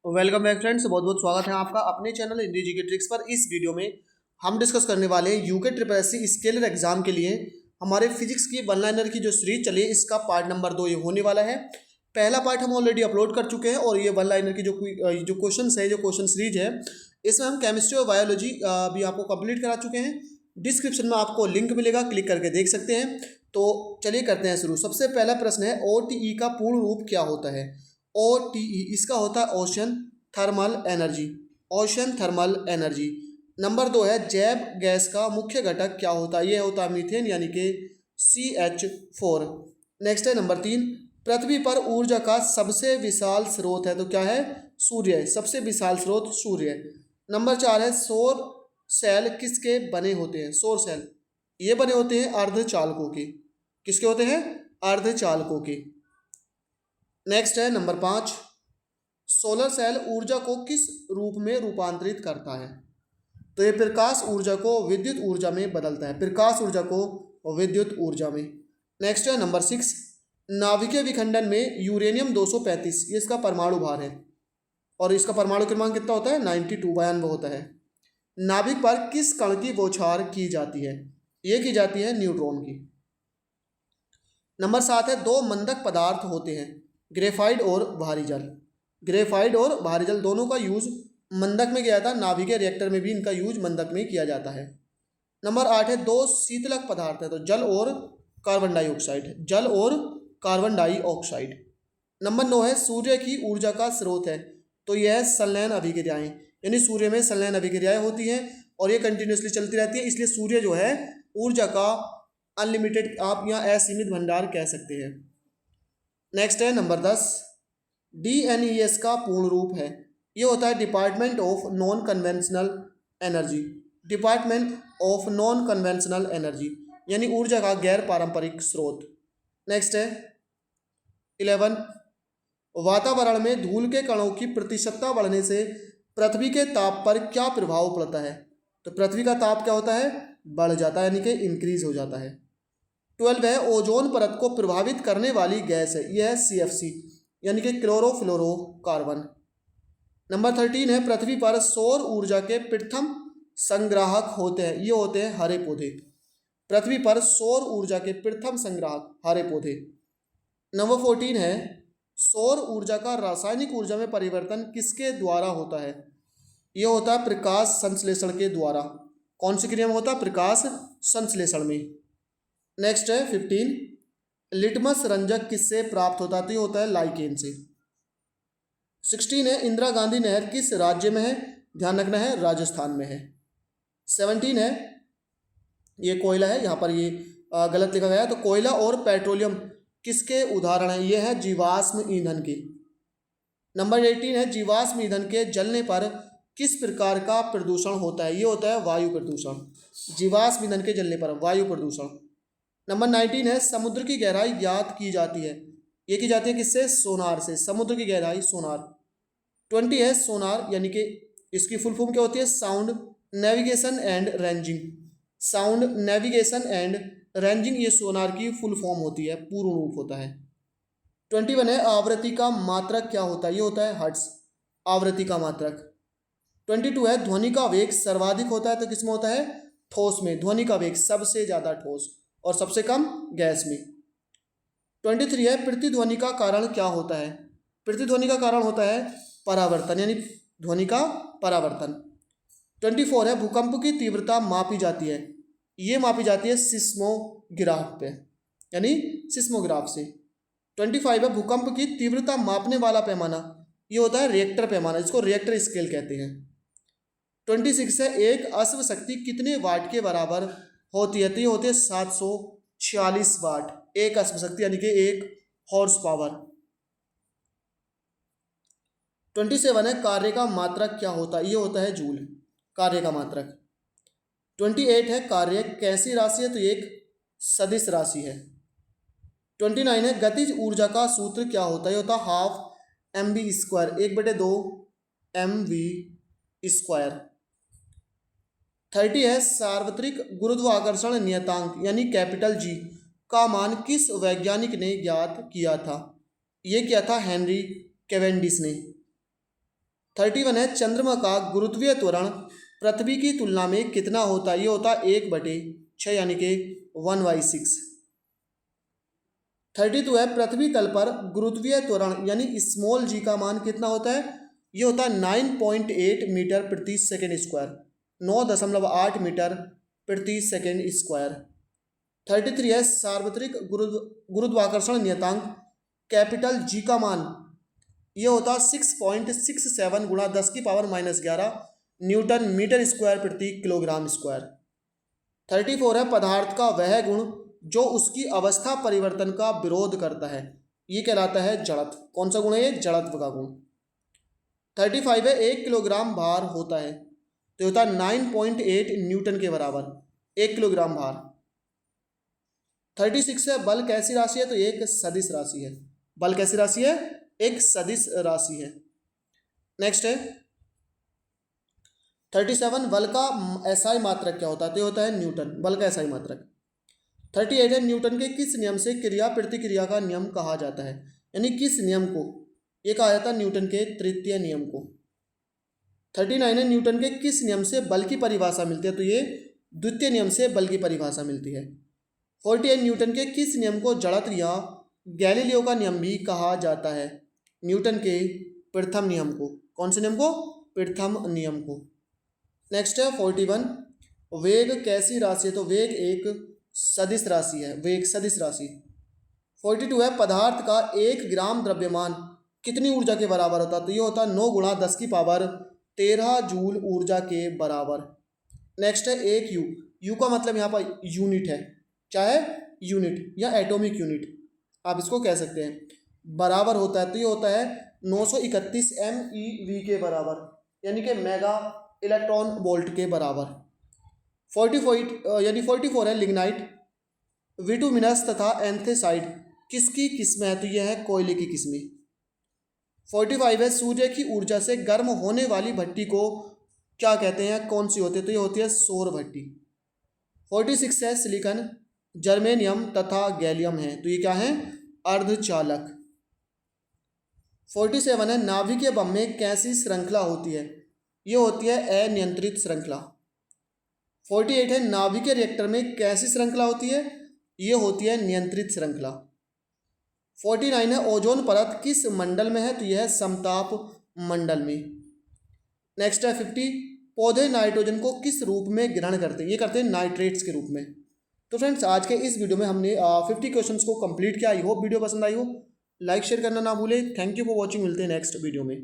Welcome back friends, बहुत बहुत स्वागत है आपका अपने चैनल हिंदी जीके ट्रिक्स पर। इस वीडियो में हम डिस्कस करने वाले हैं UK triple SC scalar exam के लिए हमारे फिजिक्स की वन लाइनर की जो सीरीज चली है, इसका पार्ट नंबर 2 ये होने वाला है। पहला पार्ट हम ऑलरेडी अपलोड कर चुके हैं और ये वन लाइनर की जो क्वेश्चन है, जो क्वेश्चन सीरीज है, इसमें हम केमिस्ट्री और बायोलॉजी भी आपको कंप्लीट करा चुके हैं। डिस्क्रिप्शन में आपको लिंक मिलेगा, क्लिक करके देख सकते हैं। तो चलिए करते हैं शुरू। सबसे पहला प्रश्न है, OTE का पूर्ण रूप क्या होता है? OTE इसका होता है ocean thermal energy, ocean thermal energy. Number 2 है, जैव गैस का मुख्य घटक क्या होता है? ये होता है मीथेन यानी कि CH4। नेक्स्ट है नंबर 3, पृथ्वी पर ऊर्जा का सबसे विशाल स्रोत है तो क्या है? सूर्य। सबसे विशाल स्रोत सूर्य। नंबर 4 है, सौर सेल किसके बने होते हैं? सौर सेल ये बने होते हैं अर्धचालकों के। किसके होते हैं? अर्धचालकों के। नेक्स्ट है नंबर 5, सोलर सेल ऊर्जा को किस रूप में रूपांतरित करता है? तो ये प्रकाश ऊर्जा को विद्युत ऊर्जा में बदलता है, प्रकाश ऊर्जा को विद्युत ऊर्जा में। नेक्स्ट है नंबर 6, नाभिकीय विखंडन में यूरेनियम 235 ये इसका परमाणु भार है और इसका परमाणु क्रमांक कितना होता है? 92 होता है। नाभिक पर किस कण की बौछार की जाती है? ये की जाती है न्यूट्रॉन की। नंबर 7 है, दो मंदक पदार्थ होते हैं, ग्रेफाइट और भारी जल। ग्रेफाइट और भारी जल दोनों का यूज मंदक में किया जाता है, नाभिकीय रिएक्टर में भी इनका यूज मंदक में किया जाता है। नंबर 8 है, दो शीतलक पदार्थ है तो जल और कार्बन डाइऑक्साइड, जल और कार्बन डाइऑक्साइड। नंबर 9 है, सूर्य की ऊर्जा का स्रोत है तो यह है संलयन अभिक्रियाएं, यानी सूर्य में संलयन अभिक्रियाएं होती हैं और ये कंटिन्यूसली चलती रहती है, इसलिए सूर्य जो है ऊर्जा का अनलिमिटेड, आप यहाँ असीमित भंडार कह सकते हैं। नेक्स्ट है नंबर 10, DNES का पूर्ण रूप है, ये होता है department of non conventional energy, department of non conventional energy यानी ऊर्जा का गैर पारंपरिक स्रोत। नेक्स्ट है 11, वातावरण में धूल के कणों की प्रतिशतता बढ़ने से पृथ्वी के ताप पर क्या प्रभाव पड़ता है? तो पृथ्वी का ताप क्या होता है? बढ़ जाता है, यानी कि इंक्रीज हो जाता है। 12 है, ओजोन परत को प्रभावित करने वाली गैस है, यह है CFC यानी कि क्लोरोफ्लोरोकार्बन। नंबर 13 है, पृथ्वी पर सौर ऊर्जा के प्रथम संग्राहक होते हैं, ये होते हैं हरे पौधे। पृथ्वी पर सौर ऊर्जा के प्रथम संग्राहक हरे पौधे। नंबर 14 है, सौर ऊर्जा का रासायनिक ऊर्जा में परिवर्तन किसके द्वारा होता है? यह होता है प्रकाश संश्लेषण के द्वारा। कौन सी क्रिया में होता है? प्रकाश संश्लेषण में। नेक्स्ट है 15, लिटमस रंजक किससे प्राप्त होता है? तो ये होता है लाइकेन से। 16 है, इंदिरा गांधी नहर किस राज्य में है? ध्यान रखना है, राजस्थान में है। 17 है, ये कोयला है, यहाँ पर ये गलत लिखा गया है, तो कोयला और पेट्रोलियम किसके उदाहरण है? ये है जीवाश्म ईंधन के। नंबर 18 है, जीवाश्म ईंधन के जलने पर किस प्रकार का प्रदूषण होता है? ये होता है वायु प्रदूषण, जीवाश्म ईंधन के जलने पर वायु प्रदूषण। नंबर 19 है, समुद्र की गहराई ज्ञात की जाती है, ये की जाती है किससे? सोनार से, समुद्र की गहराई सोनार। 20 है, सोनार यानी कि इसकी फुल फॉर्म क्या होती है? Sound navigation and ranging, sound navigation and ranging ये सोनार की फुल फॉर्म होती है, पूर्ण रूप होता है। 21 है, आवृत्ति का मात्रक क्या होता है? ये होता है हर्ट्ज, आवृत्ति का मात्रक। 22 है, ध्वनि का वेग सर्वाधिक होता है तो किसमें होता है? ठोस में, ध्वनि का वेग सबसे ज्यादा ठोस और सबसे कम गैस में। 23 है, प्रतिध्वनि का कारण क्या होता है? प्रतिध्वनि का कारण होता है परावर्तन, यानी ध्वनि का परावर्तन। 24 है, भूकंप की तीव्रता मापी जाती है, ये मापी जाती है सिस्मोग्राफ पे, यानी सिस्मोग्राफ से। 25 है, भूकंप की तीव्रता मापने वाला पैमाना, ये होता है रिएक्टर पैमाना, इसको रिएक्टर स्केल कहते हैं। 26 है, एक अश्व शक्ति कितने वाट के बराबर होती है? तो ये होती है 746 वाट, एक अश्व शक्ति यानी कि एक हॉर्स पावर। 27 है, कार्य का मात्रक क्या होता है? ये होता है जूल, कार्य का मात्रक। 28 है, कार्य कैसी राशि है? तो ये एक सदिश राशि है। 29 है, गतिज ऊर्जा का सूत्र क्या होता है? ये होता है हाफ mv², 1/2 mv²। 30 है, सार्वत्रिक गुरुत्वाकर्षण नियतांक यानी कैपिटल G का मान किस वैज्ञानिक ने ज्ञात किया था? ये किया था हेनरी कैवेंडिश ने। 31 है चंद्रमा का गुरुत्वीय त्वरण पृथ्वी की तुलना में कितना होता है? ये होता है 1/6 यानी कि 1/6। 32 है पृथ्वी तल पर गुरुत्वीय त्वरण यानी स्मॉल जी का मान कितना होता है? ये होता है 9.8 मीटर प्रति सेकेंड स्क्वायर, 9.8 मीटर प्रति सेकेंड स्क्वायर। 33 है सार्वत्रिक गुरुत्वाकर्षण नियतांक कैपिटल जी का मान, ये होता है 6.67 गुणा 10⁻⁻11 न्यूटन मीटर स्क्वायर प्रति किलोग्राम स्क्वायर। 34 है पदार्थ का वह गुण जो उसकी अवस्था परिवर्तन का विरोध करता है, ये कहलाता है जड़त्व। कौन सा गुण है ये? जड़त्व का गुण। 35 है 1 किलोग्राम भार होता है, तो होता है 9.8 न्यूटन के बराबर 1 किलोग्राम भार। 36 है बल कैसी राशि है? तो एक सदिश राशि है। बल कैसी राशि है? एक सदिश राशि है। नेक्स्ट है 37 बल का एसआई मात्रक क्या होता है? तो होता है न्यूटन, बल का एसआई मात्रक। 38 है न्यूटन के किस नियम से क्रिया प्रतिक्रिया का नियम कहा जाता है? यानी किस नियम को? ये कहा जाता है न्यूटन के तृतीय नियम को। 39 है न्यूटन के किस नियम से बल की परिभाषा मिलती है? तो ये द्वितीय नियम से बल की परिभाषा मिलती है। 48 न्यूटन के किस नियम को जड़त्व या गैलीलियो का नियम भी कहा जाता है? न्यूटन के प्रथम नियम को। कौन से नियम को? प्रथम नियम को। नेक्स्ट है 41 वेग कैसी राशि है? तो वेग एक सदिश राशि है, वेग सदिश राशि। 42 है पदार्थ का 1 ग्राम द्रव्यमान कितनी ऊर्जा के बराबर होता है? तो ये होता है 9 गुणा 10⁻13 जूल ऊर्जा के बराबर। नेक्स्ट है एक यू का मतलब यहाँ पर यूनिट है, चाहे यूनिट या एटॉमिक यूनिट आप इसको कह सकते हैं, बराबर होता है। तो ये होता है 931 MeV के बराबर, यानी कि मेगा इलेक्ट्रॉन वोल्ट के बराबर। 44 है लिग्नाइट, विटुमिनस तथा एंथेसाइड किसकी किस्में है? तो यह है कोयले की किस्में। 45 है सूर्य की ऊर्जा से गर्म होने वाली भट्टी को क्या कहते हैं? कौन सी होती है? तो ये होती है सौर भट्टी। 46 है सिलिकॉन, जर्मेनियम तथा गैलियम है, तो ये क्या है? अर्धचालक। 47 है नाभिकीय बम में कैसी श्रृंखला होती है? ये होती है अनियंत्रित श्रृंखला। 48 है नाभिकीय रिएक्टर में कैसी श्रृंखला होती है? ये होती है नियंत्रित श्रृंखला। 49 है ओजोन परत किस मंडल में है? तो यह है समताप मंडल में। नेक्स्ट है 50 पौधे नाइट्रोजन को किस रूप में ग्रहण करते हैं? ये करते हैं नाइट्रेट्स के रूप में। तो फ्रेंड्स आज के इस वीडियो में हमने 50 क्वेश्चंस को कंप्लीट किया। आई होप वीडियो पसंद आई हो, लाइक शेयर करना ना भूलें। थैंक यू फॉर वॉचिंग, मिलते हैं नेक्स्ट वीडियो में।